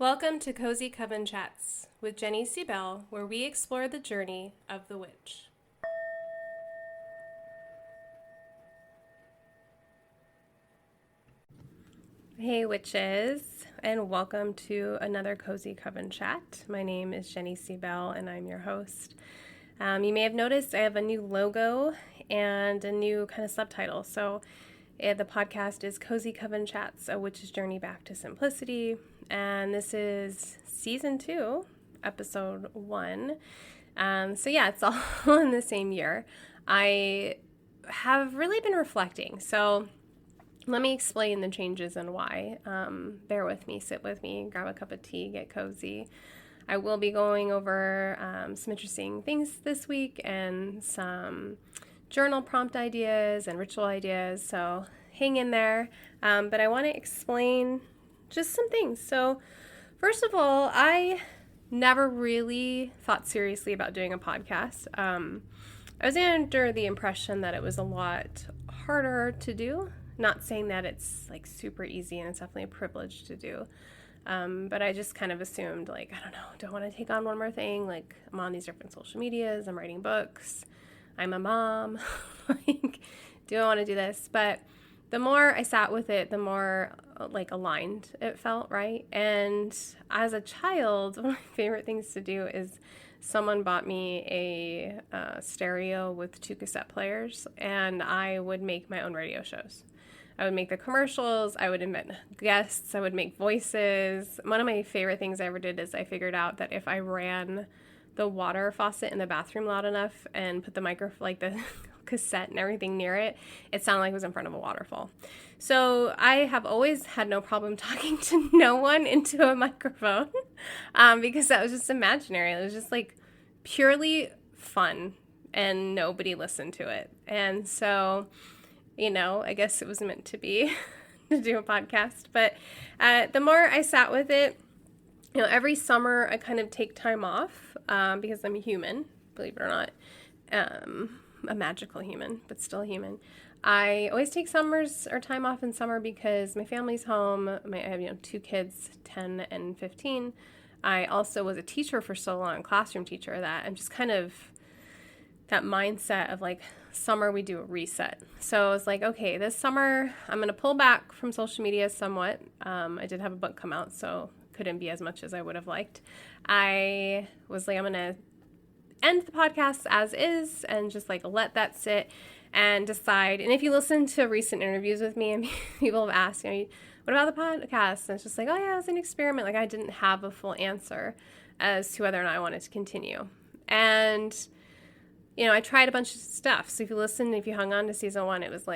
Welcome to Cozy Coven Chats with Jenny C. Bell, where we explore the journey of the witch. Hey witches, and welcome to another Cozy Coven Chat. My name is Jenny C. Bell, and I'm your host. You may have noticed I have a new logo and a new kind of subtitle. So the podcast is Cozy Coven Chats, a witch's journey back to simplicity. And this is season 2, episode 1. It's all in the same year. I have really been reflecting. So let me explain the changes and why. Bear with me, sit with me, grab a cup of tea, get cozy. I will be going over some interesting things this week and some journal prompt ideas and ritual ideas. So hang in there. But I want to explain just some things. So first of all, I never really thought seriously about doing a podcast. I was under the impression that it was a lot harder to do. Not saying that it's like super easy, and it's definitely a privilege to do. But I just kind of assumed, I don't want to take on one more thing. Like, I'm on these different social medias, I'm writing books, I'm a mom. Do I want to do this? But the more I sat with it, the more aligned it felt, right? And as a child, one of my favorite things to do is someone bought me a stereo with 2 cassette players, and I would make my own radio shows. I would make the commercials, I would invent guests, I would make voices. One of my favorite things I ever did is I figured out that if I ran the water faucet in the bathroom loud enough and put the the cassette and everything near it, it sounded like it was in front of a waterfall. So I have always had no problem talking to no one into a microphone because that was just imaginary. It was just purely fun and nobody listened to it. And so, I guess it was meant to be to do a podcast. But the more I sat with it, every summer I kind of take time off because I'm a human, believe it or not. A magical human, but still human. I always take summers or time off in summer because my family's home. I have 2 kids, 10 and 15. I also was a teacher for so long, classroom teacher, that I'm just kind of that mindset of summer we do a reset. So it's okay, this summer I'm going to pull back from social media somewhat. I did have a book come out, so couldn't be as much as I would have liked. I was I'm going to end the podcast as is and just let that sit and decide. And if you listen to recent interviews with me, and people have asked, what about the podcast? And it's just oh yeah, it was an experiment. I didn't have a full answer as to whether or not I wanted to continue. And I tried a bunch of stuff. So if you hung on to season 1, it was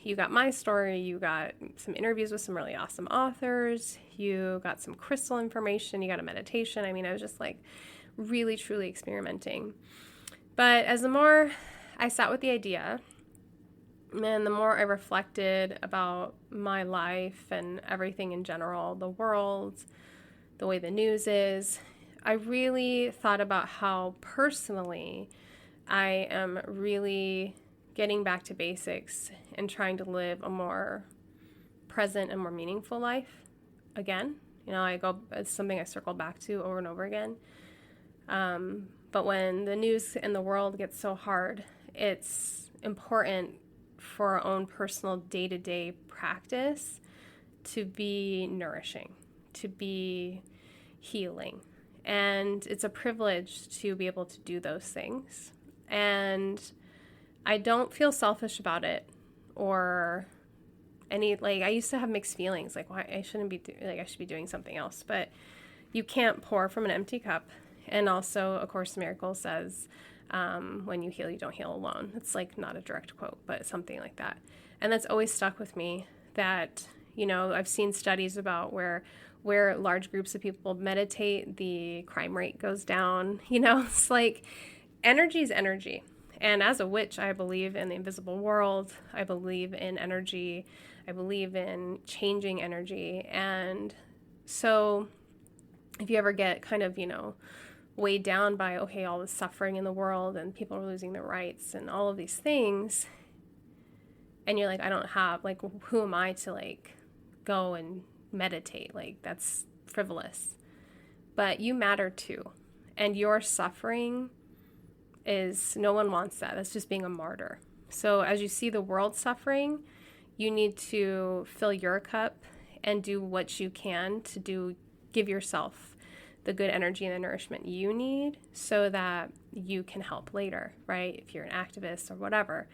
you got my story, you got some interviews with some really awesome authors, you got some crystal information, you got a meditation. I was just really, truly experimenting. But as the more I sat with the idea, and the more I reflected about my life and everything in general, the world, the way the news is, I really thought about how personally I am really getting back to basics and trying to live a more present and more meaningful life again. It's something I circle back to over and over again. But when the news and the world gets so hard, it's important for our own personal day-to-day practice to be nourishing, to be healing. And it's a privilege to be able to do those things. And I don't feel selfish about it or any, I used to have mixed feelings, why I shouldn't be, I should be doing something else. But you can't pour from an empty cup. And also, A Course in Miracles says, when you heal, you don't heal alone. It's not a direct quote, but something like that. And that's always stuck with me that, I've seen studies about where large groups of people meditate, the crime rate goes down. It's energy is energy. And as a witch, I believe in the invisible world. I believe in energy. I believe in changing energy. And so if you ever get kind of, weighed down by, all the suffering in the world and people are losing their rights and all of these things, and you're I don't have, who am I to go and meditate? That's frivolous. but you matter too. And your suffering no one wants that. That's just being a martyr. So as you see the world suffering, you need to fill your cup and do what you can to give yourself the good energy and the nourishment you need so that you can help later, right? If you're an activist or whatever.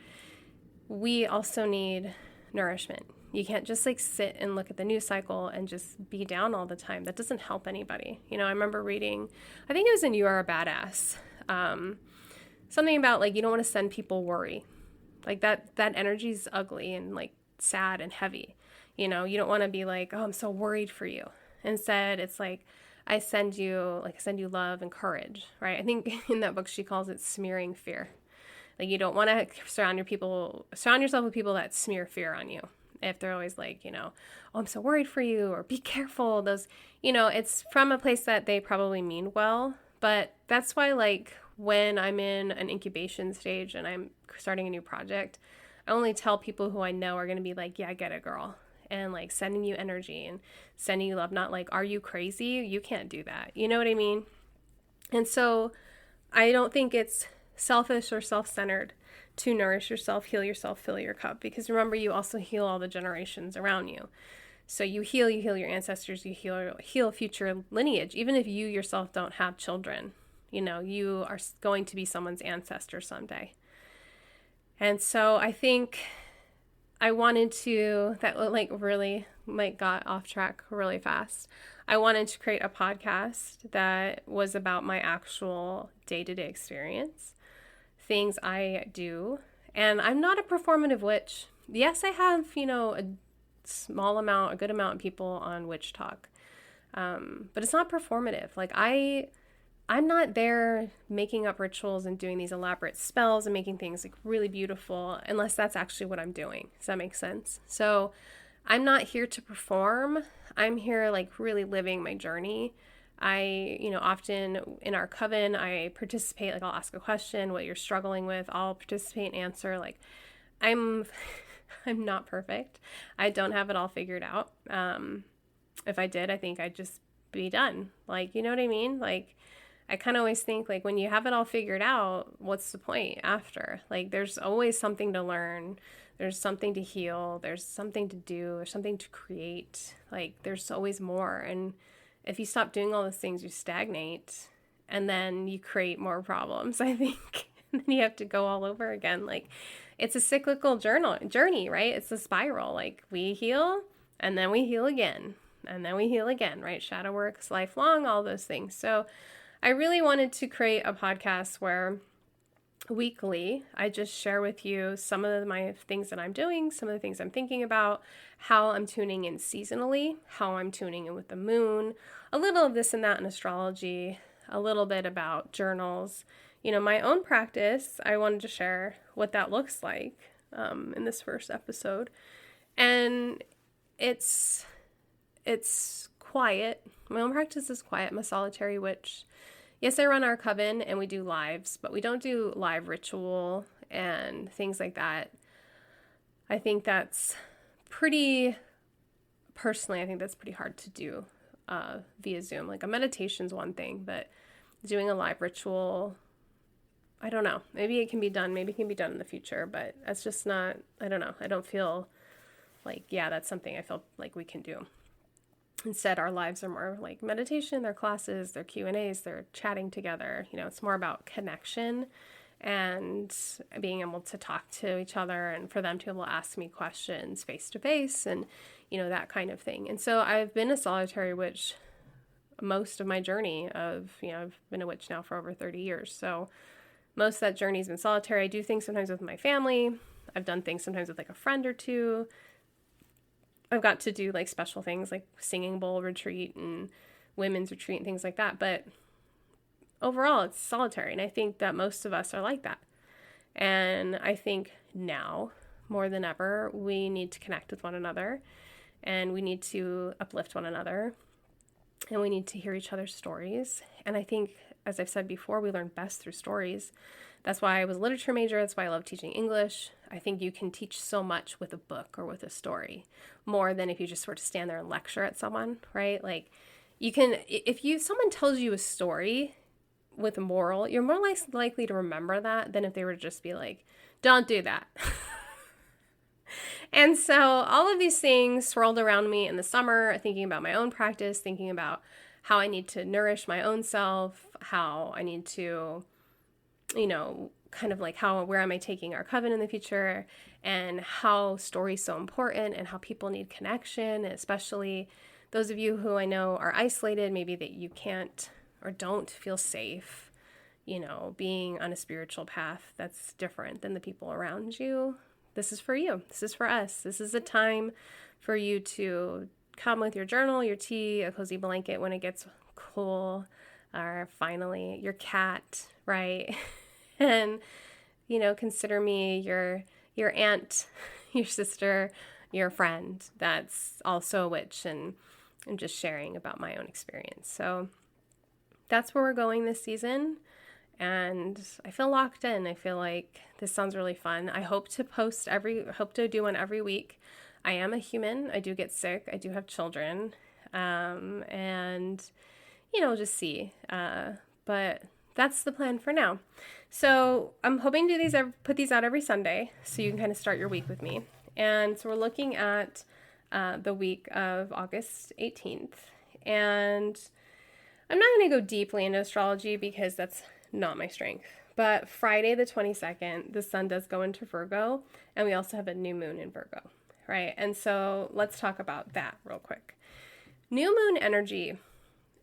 We also need nourishment. You can't just sit and look at the news cycle and just be down all the time. That doesn't help anybody. I remember reading, I think it was in You Are a Badass, something about you don't want to send people worry. That energy is ugly and sad and heavy. You don't want to be oh, I'm so worried for you. Instead, it's I send you love and courage, right? I think in that book she calls it smearing fear. You don't want to surround yourself with people that smear fear on you. If they're always oh, I'm so worried for you, or be careful. Those, it's from a place that they probably mean well, but that's why when I'm in an incubation stage and I'm starting a new project, I only tell people who I know are going to be yeah, I get it, girl. And sending you energy and sending you love, not are you crazy? You can't do that. You know what I mean? And so I don't think it's selfish or self-centered to nourish yourself, heal yourself, fill your cup. Because remember, you also heal all the generations around you. So you heal your ancestors, you heal future lineage. Even if you yourself don't have children, you are going to be someone's ancestor someday. And so I think I wanted to, that really got off track really fast. I wanted to create a podcast that was about my actual day-to-day experience, things I do. And I'm not a performative witch. Yes, I have, a good amount of people on Witch Talk. But it's not performative. I'm not there making up rituals and doing these elaborate spells and making things really beautiful unless that's actually what I'm doing. Does that make sense? So I'm not here to perform. I'm here really living my journey. I, often in our coven, I participate, I'll ask a question, what you're struggling with. I'll participate and answer. I'm not perfect. I don't have it all figured out. If I did, I think I'd just be done. You know what I mean? I kind of always think when you have it all figured out, what's the point after? There's always something to learn. There's something to heal. There's something to do. There's something to create. There's always more. And if you stop doing all those things, you stagnate and then you create more problems, I think. And then you have to go all over again. It's a cyclical journey, right? It's a spiral. We heal and then we heal again and then we heal again, right? Shadow work's lifelong, all those things. So I really wanted to create a podcast where weekly I just share with you some of my things that I'm doing, some of the things I'm thinking about, how I'm tuning in seasonally, how I'm tuning in with the moon, a little of this and that in astrology, a little bit about journals. My own practice, I wanted to share what that looks like in this first episode. And it's quiet. My own practice is quiet. I'm a solitary witch. Yes, I run our coven and we do lives, but we don't do live ritual and things like that. I think that's pretty hard to do via Zoom. A meditation's one thing, but doing a live ritual, I don't know. Maybe it can be done. Maybe it can be done in the future, but that's just not, I don't know. I don't feel that's something I feel we can do. Instead, our lives are more meditation, their classes, their Q&As, they're chatting together. It's more about connection and being able to talk to each other and for them to be able to ask me questions face to face and, that kind of thing. And so I've been a solitary witch most of my journey of, I've been a witch now for over 30 years. So most of that journey has been solitary. I do things sometimes with my family. I've done things sometimes with a friend or two. I've got to do special things like singing bowl retreat and women's retreat and things like that. But overall, it's solitary. And I think that most of us are like that. And I think now more than ever, we need to connect with one another and we need to uplift one another and we need to hear each other's stories. And I think, as I've said before, we learn best through stories. That's why I was a literature major. That's why I love teaching English. I think you can teach so much with a book or with a story more than if you just sort of stand there and lecture at someone, right? You can, if someone tells you a story with a moral, you're more likely to remember that than if they were to just be like, don't do that. And so all of these things swirled around me in the summer, thinking about my own practice, thinking about how I need to nourish my own self, how I need to, kind of like where am I taking our coven in the future, and how story's so important and how people need connection, especially those of you who I know are isolated, maybe that you can't or don't feel safe, being on a spiritual path that's different than the people around you. This is for you. This is for us. This is a time for you to come with your journal, your tea, a cozy blanket when it gets cool, or finally your cat, right? And, consider me your aunt, your sister, your friend that's also a witch, and I'm just sharing about my own experience. So that's where we're going this season. And I feel locked in. I feel like this sounds really fun. I hope to do one every week. I am a human. I do get sick. I do have children. And, just see. But that's the plan for now. So I'm hoping to put these out every Sunday so you can kind of start your week with me. And so we're looking at the week of August 18th. And I'm not going to go deeply into astrology because that's not my strength. But Friday the 22nd, the sun does go into Virgo, and we also have a new moon in Virgo, right? And so let's talk about that real quick. New moon energy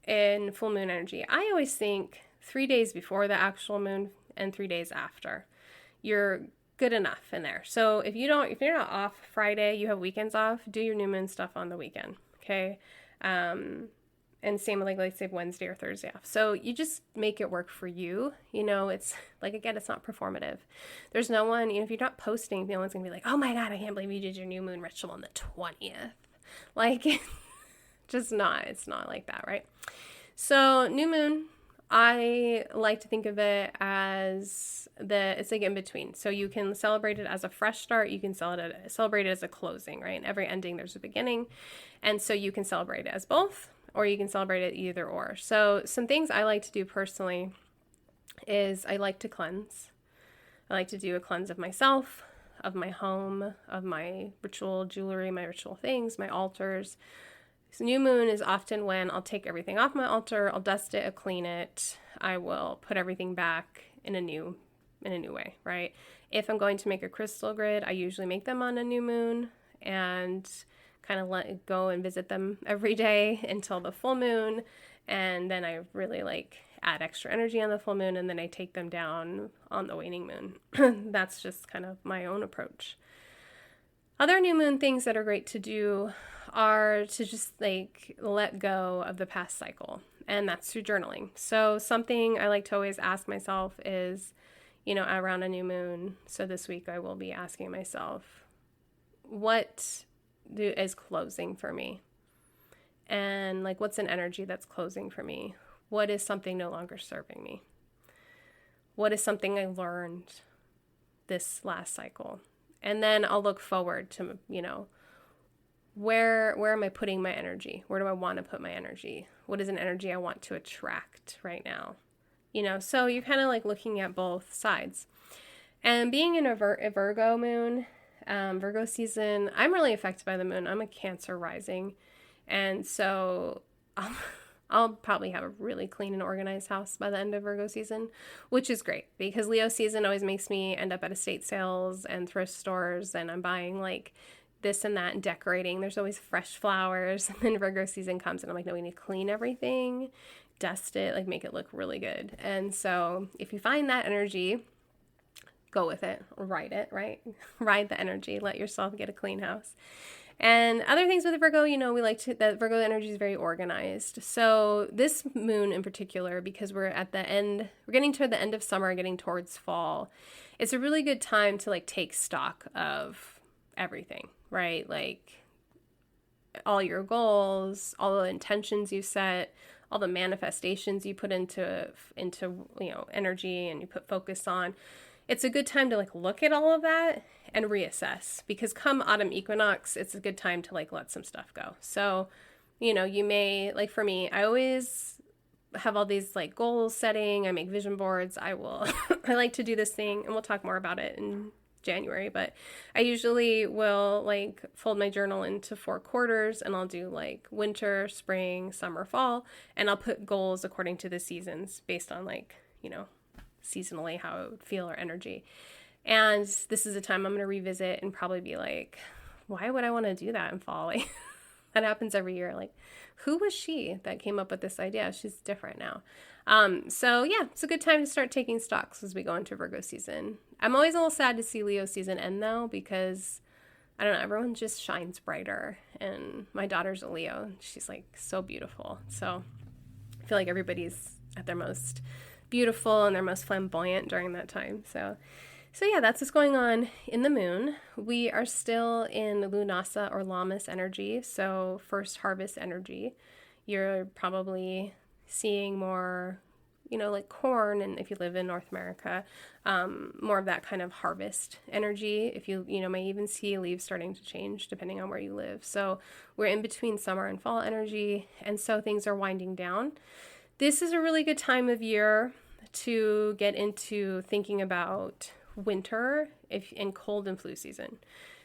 and full moon energy. I always think 3 days before the actual moon and 3 days after, you're good enough in there. So if you're not off Friday, you have weekends off, do your new moon stuff on the weekend, okay? And same with like say Wednesday or Thursday off. So you just make it work for you. It's like, again, it's not performative. There's no one, if you're not posting, no one's gonna be like, oh my God, I can't believe you did your new moon ritual on the 20th. Like, it's not like that, right? So new moon, I like to think of it as it's like in between. So you can celebrate it as a fresh start. You can celebrate it as a closing, right? In every ending, there's a beginning. And so you can celebrate it as both, or you can celebrate it either or. So some things I like to do personally is I like to cleanse. I like to do a cleanse of myself, of my home, of my ritual jewelry, my ritual things, my altars. So new moon is often when I'll take everything off my altar, I'll dust it, I'll clean it, I will put everything back in a new way, right? If I'm going to make a crystal grid, I usually make them on a new moon and kind of let it go and visit them every day until the full moon. And then I really add extra energy on the full moon, and then I take them down on the waning moon. That's just kind of my own approach. Other new moon things that are great to do are to just let go of the past cycle, and that's through journaling. So something I like to always ask myself is, around a new moon. So this week I will be asking myself, what is closing for me? And what's an energy that's closing for me? What is something no longer serving me? What is something I learned this last cycle? And then I'll look forward to, where am I putting my energy? Where do I want to put my energy? What is an energy I want to attract right now? So you're kind of looking at both sides. And being in a Virgo moon, Virgo season, I'm really affected by the moon. I'm a Cancer rising. And so I'll probably have a really clean and organized house by the end of Virgo season, which is great because Leo season always makes me end up at estate sales and thrift stores, and I'm buying this and that and decorating. There's always fresh flowers. And then Virgo season comes and I'm like, no, we need to clean everything, dust it, make it look really good. And so if you find that energy, go with it, ride it, right? Ride the energy, let yourself get a clean house. And other things with Virgo, that Virgo energy is very organized. So this moon in particular, because we're getting toward the end of summer, getting towards fall, it's a really good time to take stock of everything, right? All your goals, all the intentions you set, all the manifestations you put into energy and you put focus on. It's a good time to look at all of that and reassess, because come autumn equinox, it's a good time to let some stuff go. So you may, like for me, I always have all these like goal setting. I make vision boards. I like to do this thing, and we'll talk more about it in January, but I usually will like fold my journal into 4 quarters, and I'll do like winter, spring, summer, fall, and I'll put goals according to the seasons based on like, seasonally how it would feel or energy. And this is a time I'm going to revisit and probably be like, why would I want to do that in fall? Like, that happens every year. Like, who was she that came up with this idea? She's different now. So yeah, it's a good time to start taking stocks as we go into Virgo season. I'm always a little sad to see Leo season end though, because I don't know, everyone just shines brighter. And my daughter's a Leo. She's like so beautiful. So I feel like everybody's at their most beautiful and their most flamboyant during that time. So yeah, that's what's going on in the moon. We are still in Lunasa or Lammas energy, so first harvest energy. You're probably seeing more, like corn, and if you live in North America, more of that kind of harvest energy. If you may even see leaves starting to change depending on where you live. So we're in between summer and fall energy, and so things are winding down. This is a really good time of year to get into thinking about winter and cold and flu season.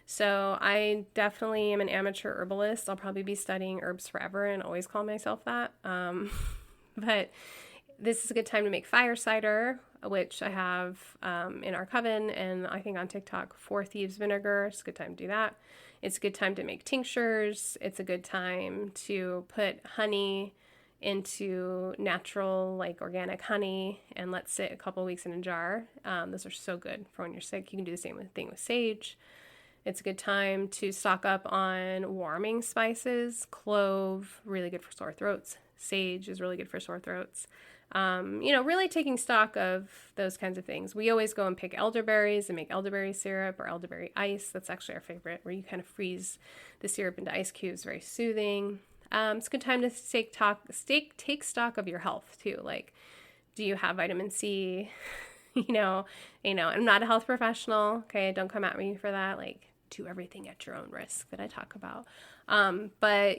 So I definitely am an amateur herbalist. I'll probably be studying herbs forever and always call myself that. But this is a good time to make fire cider, which I have in our coven, and I think on TikTok, 4 thieves vinegar. It's a good time to do that. It's a good time to make tinctures. It's a good time to put honey into natural, like organic honey, and let sit a couple weeks in a jar. Those are so good for when you're sick. You can do the same thing with sage. It's a good time to stock up on warming spices. Clove, really good for sore throats. Sage is really good for sore throats. Really taking stock of those kinds of things. We always go and pick elderberries and make elderberry syrup or elderberry ice. That's actually our favorite, where you kind of freeze the syrup into ice cubes. Very soothing. It's a good time to take stock of your health too. Like, do you have vitamin C? I'm not a health professional. Okay, don't come at me for that. Like, do everything at your own risk that I talk about. But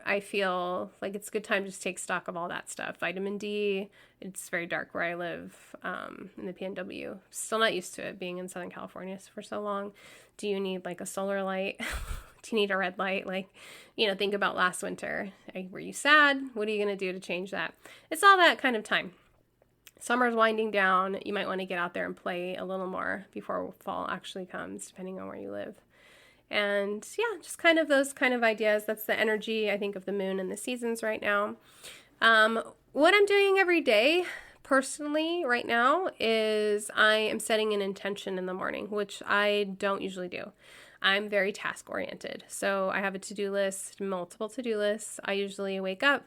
I feel like it's a good time to just take stock of all that stuff. Vitamin D, it's very dark where I live in the PNW. Still not used to it, being in Southern California for so long. Do you need like a solar light? Do you need a red light? Like, think about last winter. Were you sad? What are you going to do to change that? It's all that kind of time. Summer's winding down. You might want to get out there and play a little more before fall actually comes, depending on where you live. And yeah, just kind of those kind of ideas. That's the energy, I think, of the moon and the seasons right now. What I'm doing every day personally right now is I am setting an intention in the morning, which I don't usually do. I'm very task oriented. So I have a to-do list, multiple to-do lists. I usually wake up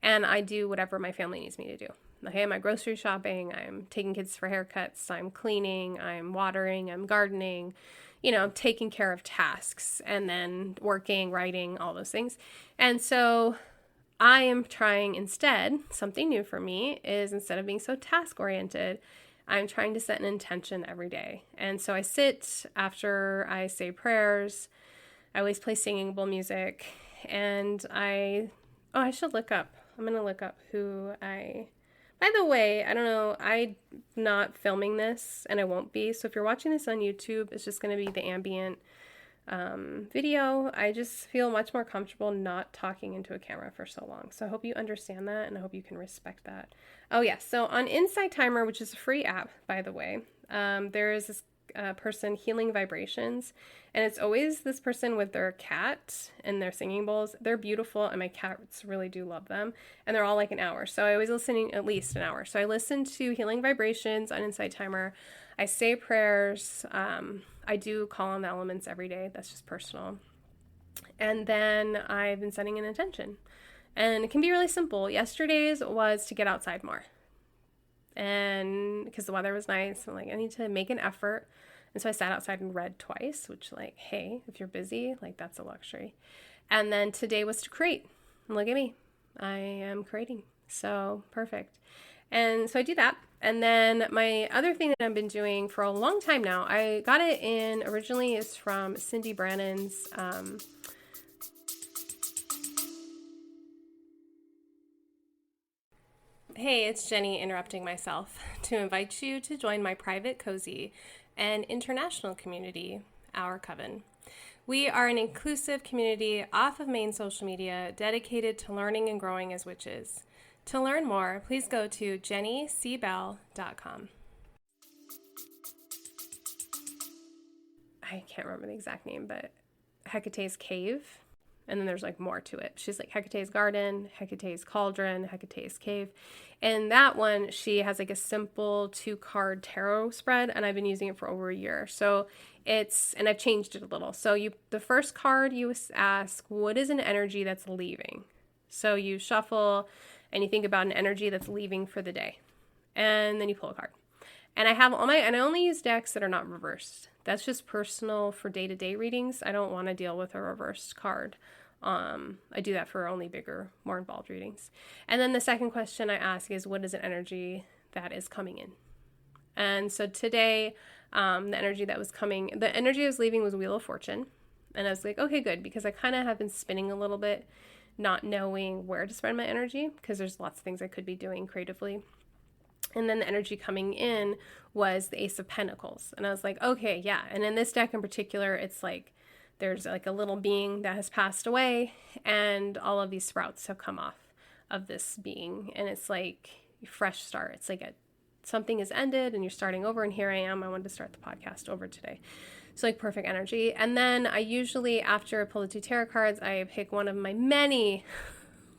and I do whatever my family needs me to do. Okay, I'm grocery shopping, I'm taking kids for haircuts, I'm cleaning, I'm watering, I'm gardening, taking care of tasks, and then working, writing, all those things. And so I am trying instead, something new for me is, instead of being so task oriented, I'm trying to set an intention every day. And so I sit after I say prayers. I always play singing bowl music, and I should look up. I'm going to look up by the way, I don't know, I'm not filming this, and I won't be. So if you're watching this on YouTube, it's just going to be the ambient video. I just feel much more comfortable not talking into a camera for so long. So I hope you understand that, and I hope you can respect that. Oh yeah, so on Insight Timer, which is a free app, by the way, there is this person, Healing Vibrations, and it's always this person with their cat and their singing bowls. They're beautiful, and my cats really do love them, and they're all like an hour. So I always listen at least an hour. So I listen to Healing Vibrations on Insight Timer. I say prayers. I do call on the elements every day. That's just personal. And then I've been setting an intention. And it can be really simple. Yesterday's was to get outside more. And because the weather was nice, I'm like, I need to make an effort. And so I sat outside and read twice, which, like, hey, if you're busy, like, that's a luxury. And then today was to create. And look at me. I am creating. So perfect. And so I do that. And then my other thing that I've been doing for a long time now, I got it in, originally is from Cindy Brannan's Hey, it's Jenny interrupting myself to invite you to join my private, cozy, and international community, Our Coven. We are an inclusive community off of main social media dedicated to learning and growing as witches. To learn more, please go to jennycbell.com. I can't remember the exact name, but Hecate's Cave. And then there's like more to it. She's like Hecate's Garden, Hecate's Cauldron, Hecate's Cave. And that one, she has like a simple 2-card tarot spread, and I've been using it for over a year. So and I've changed it a little. So the first card you ask, what is an energy that's leaving? So you shuffle and you think about an energy that's leaving for the day. And then you pull a card. And I only use decks that are not reversed. That's just personal for day-to-day readings. I don't want to deal with a reversed card. I do that for only bigger, more involved readings. And then the second question I ask is, what is an energy that is coming in? And so today, the energy that was leaving was Wheel of Fortune. And I was like, okay, good, because I kind of have been spinning a little bit, not knowing where to spend my energy, because there's lots of things I could be doing creatively. And then the energy coming in was the Ace of Pentacles. And I was like, okay, yeah. And in this deck in particular, it's like there's like a little being that has passed away, and all of these sprouts have come off of this being. And it's like a fresh start. It's like something has ended and you're starting over. And here I am. I wanted to start the podcast over today. So like perfect energy. And then I usually, after I pull the 2 tarot cards, I pick one of my many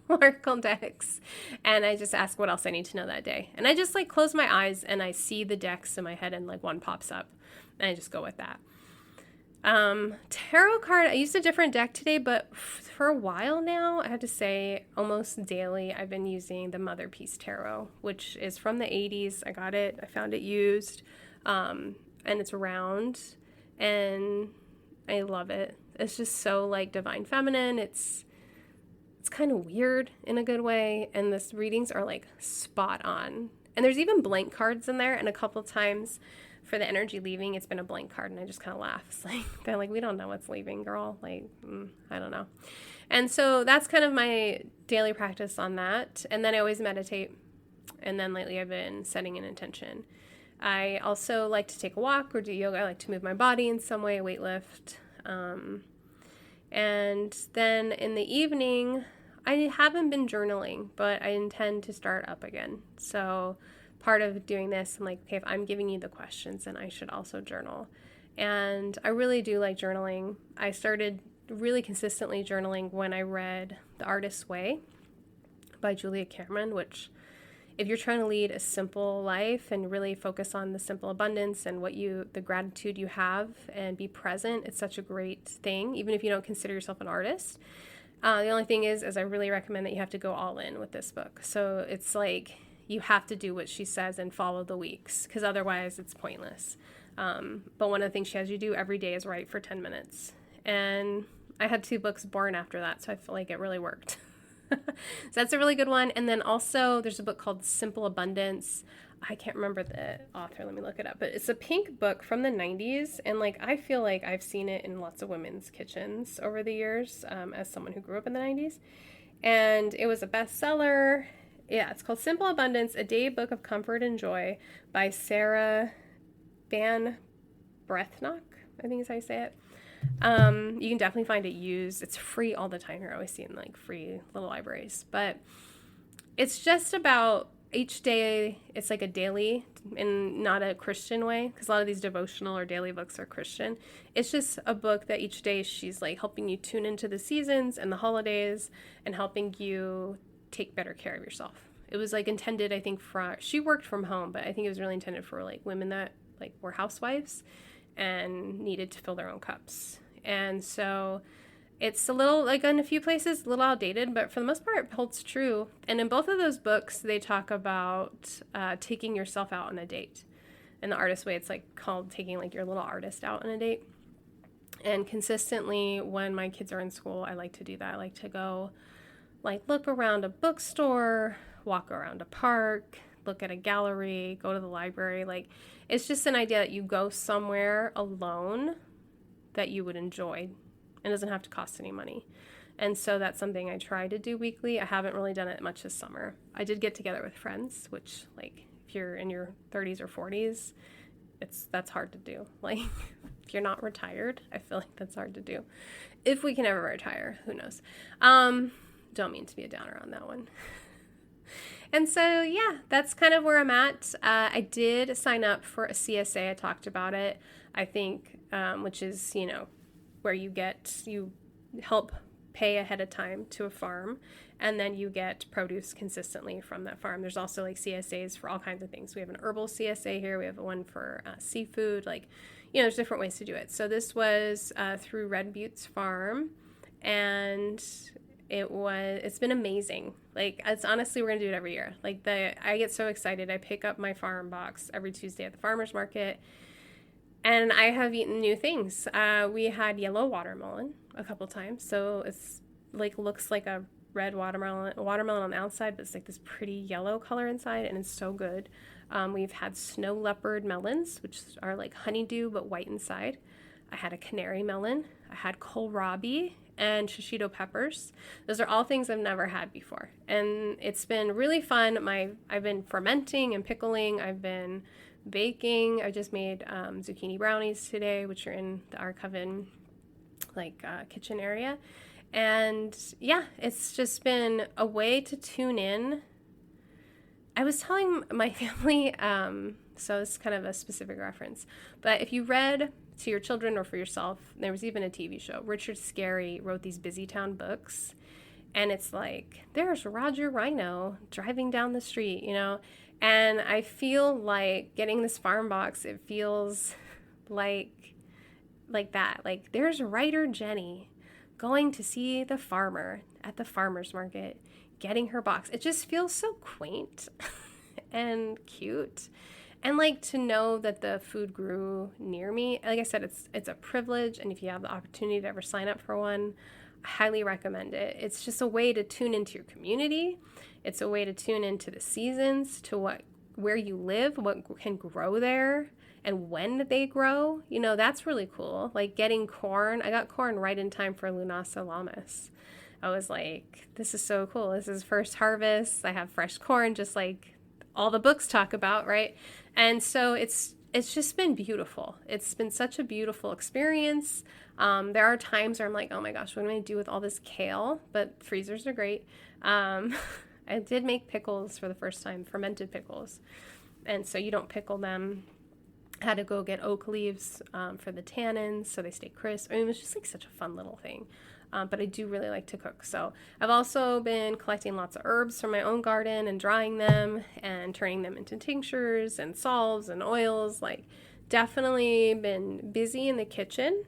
oracle decks, and I just ask what else I need to know that day. And I just like close my eyes and I see the decks in my head, and like one pops up, and I just go with that. Tarot card, I used a different deck today, but for a while now, I have to say almost daily, I've been using the Mother Peace Tarot, which is from the 80s. I got it. I found it used, and it's round, and I love it. It's just so like divine feminine. It's kind of weird in a good way, and this readings are like spot on. And there's even blank cards in there, and a couple times for the energy leaving, it's been a blank card, and I just kind of laugh. It's like, they're like, we don't know what's leaving, girl. Like, I don't know. And so that's kind of my daily practice on that. And then I always meditate. And then lately I've been setting an intention. I also like to take a walk or do yoga. I like to move my body in some way, weightlift. And then in the evening, I haven't been journaling, but I intend to start up again. So part of doing this, I'm like, okay, if I'm giving you the questions, then I should also journal. And I really do like journaling. I started really consistently journaling when I read The Artist's Way by Julia Cameron, which if you're trying to lead a simple life and really focus on the simple abundance and the gratitude you have and be present, it's such a great thing, even if you don't consider yourself an artist. The only thing is I really recommend that you have to go all in with this book. So it's like you have to do what she says and follow the weeks, because otherwise it's pointless. But one of the things she has you do every day is write for 10 minutes. And I had 2 books born after that, so I feel like it really worked. So that's a really good one. And then also there's a book called Simple Abundance. I can't remember the author. Let me look it up. But it's a pink book from the 90s. And like, I feel like I've seen it in lots of women's kitchens over the years, as someone who grew up in the 90s. And it was a bestseller. Yeah, it's called Simple Abundance, A Day Book of Comfort and Joy by Sarah Van Brethnock, I think is how you say it. You can definitely find it used. It's free all the time. You're always seeing like free little libraries, but it's just about each day. It's like a daily, and not a Christian way, because a lot of these devotional or daily books are Christian. It's just a book that each day she's like helping you tune into the seasons and the holidays and helping you take better care of yourself. It was like intended, I think, she worked from home, but I think it was really intended for like women that like were housewives and needed to fill their own cups. And so it's a little, like in a few places, a little outdated, but for the most part, it holds true. And in both of those books, they talk about taking yourself out on a date. In The Artist's Way, it's like called taking like your little artist out on a date. And consistently, when my kids are in school, I like to do that. I like to go like look around a bookstore, walk around a park, look at a gallery, go to the library. Like, it's just an idea that you go somewhere alone that you would enjoy. It doesn't have to cost any money. And so that's something I try to do weekly. I haven't really done it much this summer. I did get together with friends, which, like, if you're in your 30s or 40s, that's hard to do. Like, if you're not retired, I feel like that's hard to do. If we can ever retire, who knows? Don't mean to be a downer on that one. And so, yeah, that's kind of where I'm at. I did sign up for a CSA. I talked about it, I think, which is, where you help pay ahead of time to a farm, and then you get produce consistently from that farm. There's also like CSAs for all kinds of things. We have an herbal CSA here. We have one for seafood. Like, there's different ways to do it. So this was through Red Buttes Farm, and it's been amazing. Like, it's honestly, we're gonna do it every year. Like, I get so excited. I pick up my farm box every Tuesday at the farmer's market, and I have eaten new things. We had yellow watermelon a couple times, so it's like looks like a red watermelon on the outside, but it's like this pretty yellow color inside, and it's so good. We've had snow leopard melons, which are like honeydew but white inside. I had a canary melon. I had kohlrabi and shishito peppers. Those are all things I've never had before, and it's been really fun. I've been fermenting and pickling. I've been baking. I just made zucchini brownies today, which are in our coven kitchen area. And yeah, it's just been a way to tune in. I was telling my family, so it's kind of a specific reference, but if you read to your children or for yourself, there was even a TV show. Richard Scarry wrote these Busy Town books, and it's like, there's Roger Rhino driving down the street, and I feel like getting this farm box, it feels like that. Like, there's writer Jenny going to see the farmer at the farmer's market, getting her box. It just feels so quaint and cute. And like, to know that the food grew near me. Like I said, it's a privilege. And if you have the opportunity to ever sign up for one, I highly recommend it. It's just a way to tune into your community. It's a way to tune into the seasons, to where you live, what can grow there, and when they grow. That's really cool. Like getting corn. I got corn right in time for Lunasa Lammas. I was like, this is so cool. This is first harvest. I have fresh corn, just like all the books talk about, right? And so it's just been beautiful. It's been such a beautiful experience. There are times where I'm like, oh my gosh, what am I going to do with all this kale? But freezers are great. I did make pickles for the first time, fermented pickles. And so you don't pickle them. I had to go get oak leaves for the tannins so they stay crisp. I mean, it was just like such a fun little thing. But I do really like to cook. So I've also been collecting lots of herbs from my own garden and drying them and turning them into tinctures and salves and oils. Like, definitely been busy in the kitchen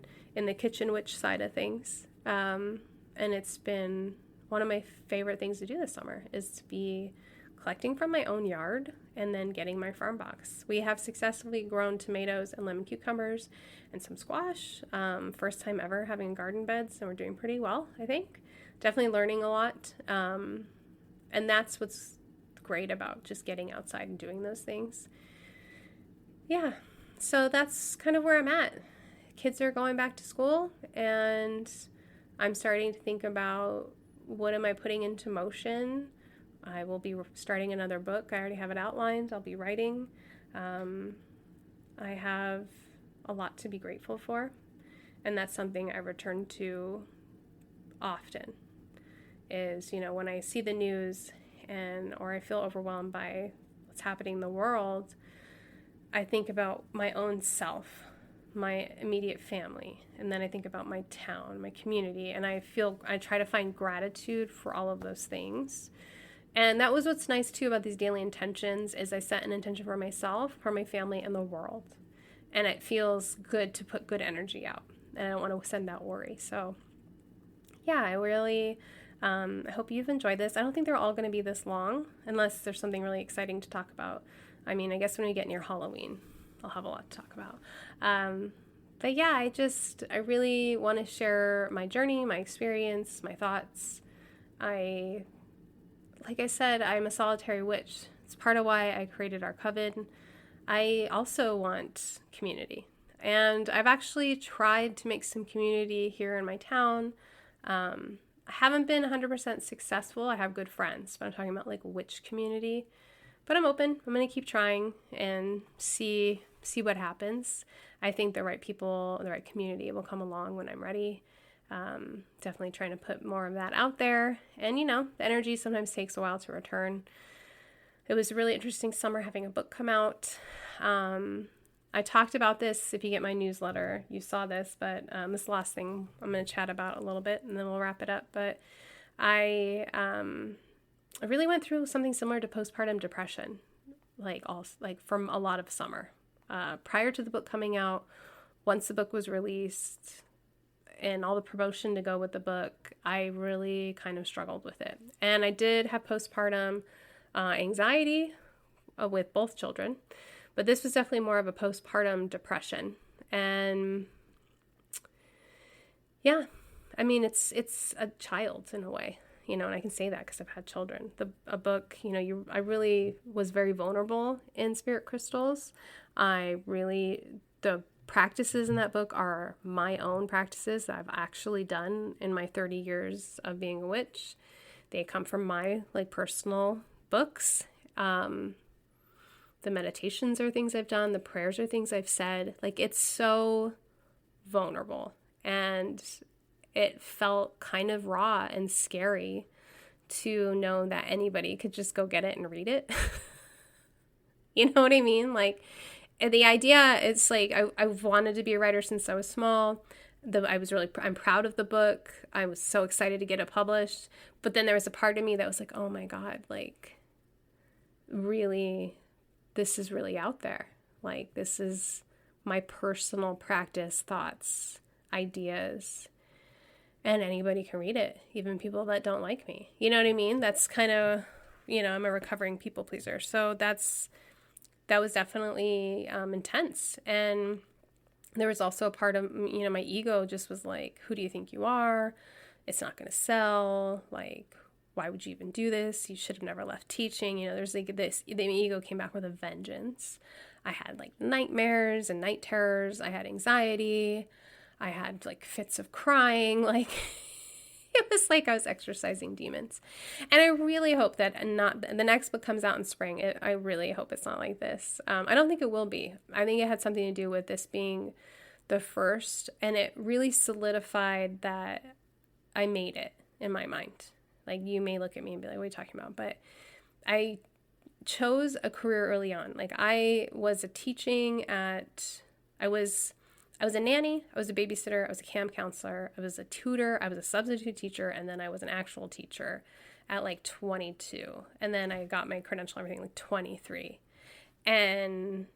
witch side of things. And it's been one of my favorite things to do this summer is to be collecting from my own yard and then getting my farm box. We have successfully grown tomatoes and lemon cucumbers and some squash. First time ever having garden beds, and we're doing pretty well, I think. Definitely learning a lot. And that's what's great about just getting outside and doing those things. Yeah, so that's kind of where I'm at. Kids are going back to school, and I'm starting to think about, what am I putting into motion? I will be starting another book. I already have it outlined. I'll be writing. I have a lot to be grateful for, and that's something I return to often, is, when I see the news or I feel overwhelmed by what's happening in the world, I think about my own self, my immediate family, and then I think about my town, my community, and I try to find gratitude for all of those things. And that was what's nice too about these daily intentions, is I set an intention for myself, for my family, and the world. And it feels good to put good energy out, and I don't want to send out worry. So yeah, I really I hope you've enjoyed this. I don't think they're all going to be this long, unless there's something really exciting to talk about. I mean, I guess when we get near Halloween, I'll have a lot to talk about. But yeah, I really want to share my journey, my experience, my thoughts. Like I said, I'm a solitary witch. It's part of why I created our coven. I also want community. And I've actually tried to make some community here in my town. I haven't been 100% successful. I have good friends, but I'm talking about like witch community. But I'm open. I'm going to keep trying and see what happens. I think the right people, the right community will come along when I'm ready. Definitely trying to put more of that out there. And, the energy sometimes takes a while to return. It was a really interesting summer having a book come out. I talked about this. If you get my newsletter, you saw this, but this last thing I'm going to chat about a little bit and then we'll wrap it up. But I really went through something similar to postpartum depression, like from a lot of summer. Prior to the book coming out, once the book was released and all the promotion to go with the book, I really kind of struggled with it. And I did have postpartum anxiety with both children, but this was definitely more of a postpartum depression. And yeah, I mean, it's a child in a way, and I can say that because I've had children. A book, I really was very vulnerable in Spirit Crystals. The practices in that book are my own practices that I've actually done in my 30 years of being a witch. They come from my personal books. The meditations are things I've done. The prayers are things I've said. It's so vulnerable, and it felt kind of raw and scary to know that anybody could just go get it and read it. You know what I mean? The idea, it's I've wanted to be a writer since I was small. I'm proud of the book. I was so excited to get it published. But then there was a part of me that was like, oh my God, really, this is really out there. This is my personal practice, thoughts, ideas, and anybody can read it, even people that don't like me. You know what I mean? That's kind of, I'm a recovering people pleaser. So that was definitely intense. And there was also a part of, my ego just was like, who do you think you are? It's not going to sell. Why would you even do this? You should have never left teaching. There's this, the ego came back with a vengeance. I had nightmares and night terrors. I had anxiety. I had fits of crying. It was I was exercising demons. And I really hope that the next book comes out in spring. I really hope it's not like this. I don't think it will be. I think it had something to do with this being the first, and it really solidified that I made it in my mind. You may look at me and be like, what are you talking about? But I chose a career early on. I was I was a nanny, I was a babysitter, I was a camp counselor, I was a tutor, I was a substitute teacher, and then I was an actual teacher at 22. And then I got my credential and everything 23. And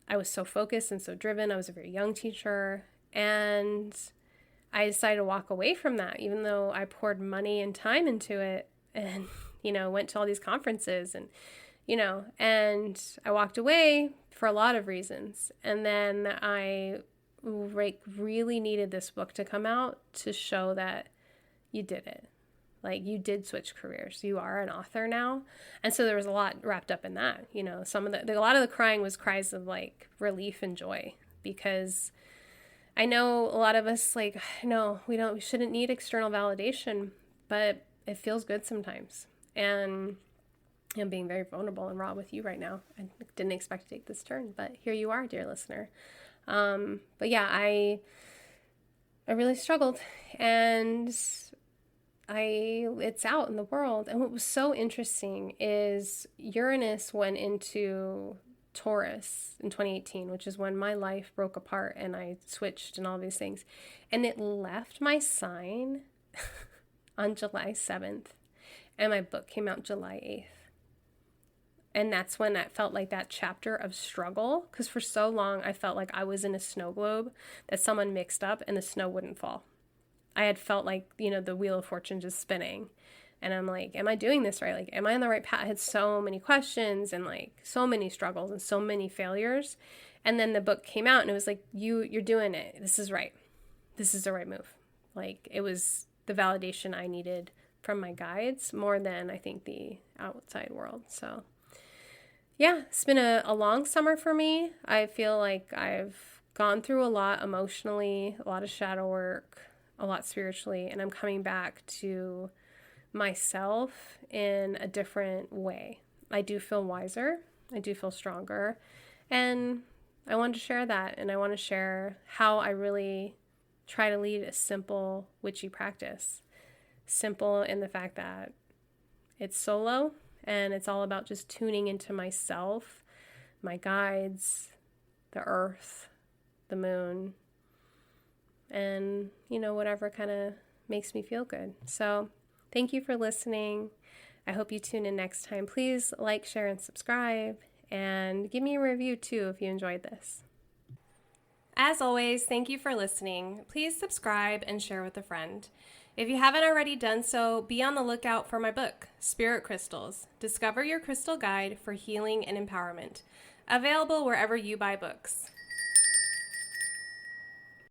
I was so focused and so driven. I was a very young teacher. And I decided to walk away from that, even though I poured money and time into it and, went to all these conferences and I walked away for a lot of reasons. And then I really needed this book to come out to show that you did it. You did switch careers. You are an author now. And so there was a lot wrapped up in that. A lot of the crying was cries of relief and joy, because I know a lot of us we shouldn't need external validation, but it feels good sometimes. And I'm being very vulnerable and raw with you right now. I didn't expect to take this turn, but here you are, dear listener. But yeah, I really struggled, and it's out in the world. And what was so interesting is Uranus went into Taurus in 2018, which is when my life broke apart and I switched and all these things. And it left my sign on July 7th, and my book came out July 8th. And that's when I felt that chapter of struggle, because for so long I felt I was in a snow globe that someone mixed up and the snow wouldn't fall. I had felt the wheel of fortune just spinning. And I'm am I doing this right? Am I on the right path? I had so many questions and so many struggles and so many failures. And then the book came out and it was you're doing it. This is right. This is the right move. It was the validation I needed from my guides more than I think the outside world. So yeah, it's been a long summer for me. I feel I've gone through a lot emotionally, a lot of shadow work, a lot spiritually, and I'm coming back to myself in a different way. I do feel wiser. I do feel stronger. And I want to share that. And I want to share how I really try to lead a simple witchy practice. Simple in the fact that it's solo and it's all about just tuning into myself, my guides, the earth, the moon, and, whatever kind of makes me feel good. So thank you for listening. I hope you tune in next time. Please like, share, and subscribe, and give me a review too if you enjoyed this. As always, thank you for listening. Please subscribe and share with a friend. If you haven't already done so, be on the lookout for my book, Spirit Crystals. Discover your crystal guide for healing and empowerment. Available wherever you buy books.